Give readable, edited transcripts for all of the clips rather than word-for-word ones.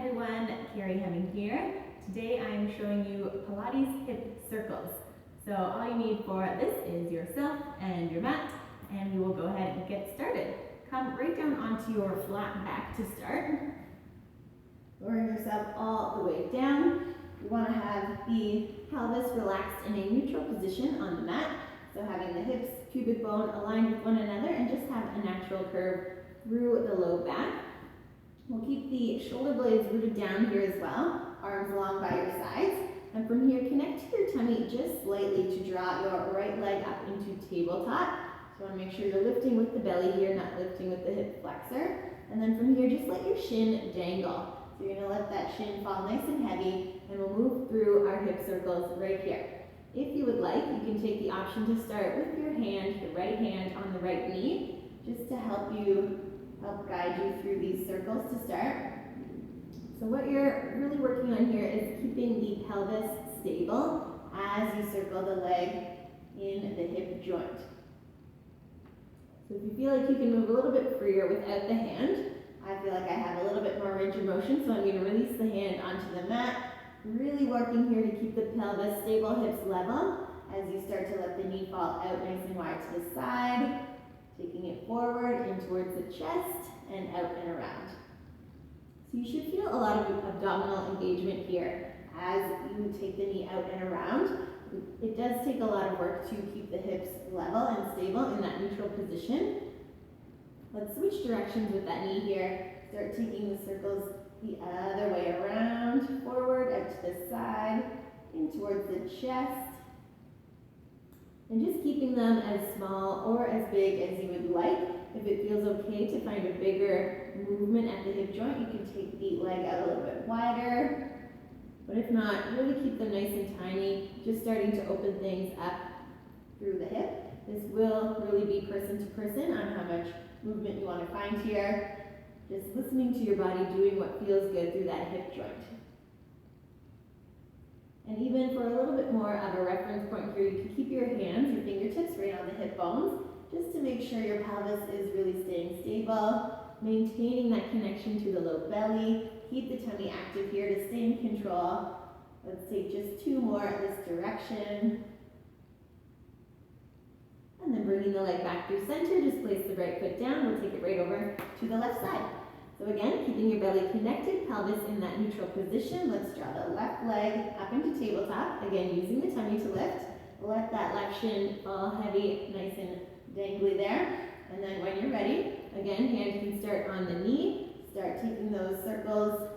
everyone, Carrie Hemming here. Today I'm showing you Pilates Hip Circles. So all you need for this is yourself and your mat, and we will go ahead and get started. Come right down onto your flat back to start. Lowering yourself all the way down. You want to have the pelvis relaxed in a neutral position on the mat. So having the hips, pubic bone aligned with one another, and just have a natural curve through the low back. We'll keep the shoulder blades rooted down here as well, arms along by your sides. And from here, connect to your tummy just slightly to draw your right leg up into tabletop. So you want to make sure you're lifting with the belly here, not lifting with the hip flexor. And then from here, just let your shin dangle. So you're going to let that shin fall nice and heavy, and we'll move through our hip circles right here. If you would like, you can take the option to start with your hand, the right hand on the right knee, just to help guide you through these circles to start. So what you're really working on here is keeping the pelvis stable as you circle the leg in the hip joint. So if you feel like you can move a little bit freer without the hand, I feel like I have a little bit more range of motion, so I'm going to release the hand onto the mat, really working here to keep the pelvis stable, hips level, as you start to let the knee fall out nice and wide to the side, taking it forward in towards the chest and out and around. So you should feel a lot of abdominal engagement here as you take the knee out and around. It does take a lot of work to keep the hips level and stable in that neutral position. Let's switch directions with that knee here. Start taking the circles the other way around, forward, out to the side, in towards the chest. And just keeping them as small or as big as you would like. If it feels okay to find a bigger movement at the hip joint, you can take the leg out a little bit wider. But if not, really keep them nice and tiny, just starting to open things up through the hip. This will really be person to person on how much movement you want to find here. Just listening to your body, doing what feels good through that hip joint. And even for a little bit more of a reference point here, you can keep your hands, your fingertips right on the hip bones, just to make sure your pelvis is really staying stable, maintaining that connection to the low belly. Keep the tummy active here to stay in control. Let's take just two more this direction. And then bringing the leg back through center, just place the right foot down. We'll take it right over to the left side. So again, keeping your belly connected, pelvis in that neutral position. Let's draw the left leg up into tabletop. Again, using the tummy to lift. Let that left shin fall heavy, nice and dangly there. And then when you're ready, again, hand can start on the knee. Start taking those circles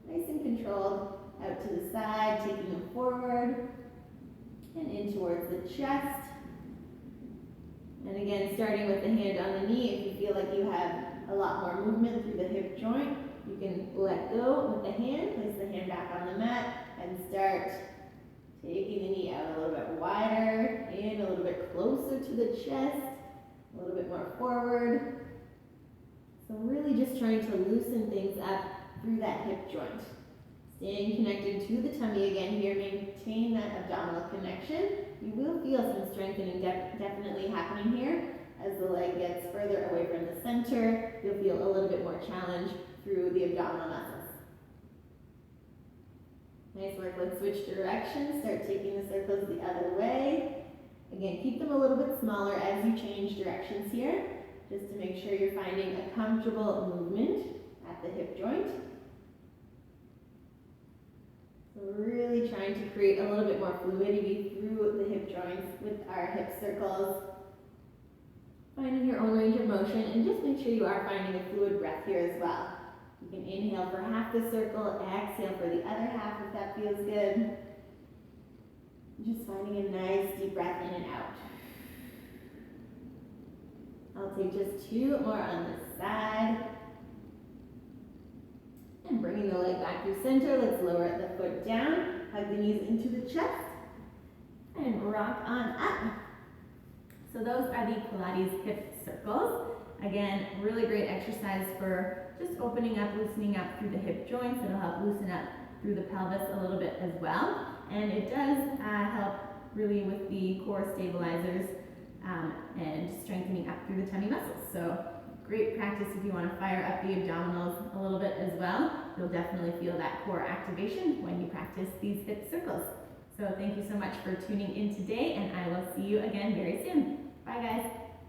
nice and controlled out to the side, taking them forward and in towards the chest. And again, starting with the hand on the knee, if you feel like you have a lot more movement through the hip joint, you can let go with the hand, place the hand back on the mat, and start taking the knee out a little bit wider, in a little bit closer to the chest, a little bit more forward. So really just trying to loosen things up through that hip joint. Staying connected to the tummy again here, maintain that abdominal connection. You will feel some strengthening definitely happening here. As the leg gets further away from the center, you'll feel a little bit more challenge through the abdominal muscles. Nice work. Let's switch directions. Start taking the circles the other way. Again, keep them a little bit smaller as you change directions here, just to make sure you're finding a comfortable movement at the hip joint. So we're really trying to create a little bit more fluidity through the hip joints with our hip circles. Finding your own range of motion, and just make sure you are finding a fluid breath here as well. You can inhale for half the circle, exhale for the other half if that feels good. Just finding a nice deep breath in and out. I'll take just two more on this side. And bringing the leg back through center, let's lower the foot down, hug the knees into the chest, and rock on up. So those are the Pilates Hip Circles. Again, really great exercise for just opening up, loosening up through the hip joints. It'll help loosen up through the pelvis a little bit as well. And it does help really with the core stabilizers and strengthening up through the tummy muscles. So great practice if you want to fire up the abdominals a little bit as well. You'll you'll definitely feel that core activation when you practice these hip circles. So thank you so much for tuning in today, and I will see you again very soon. Bye guys.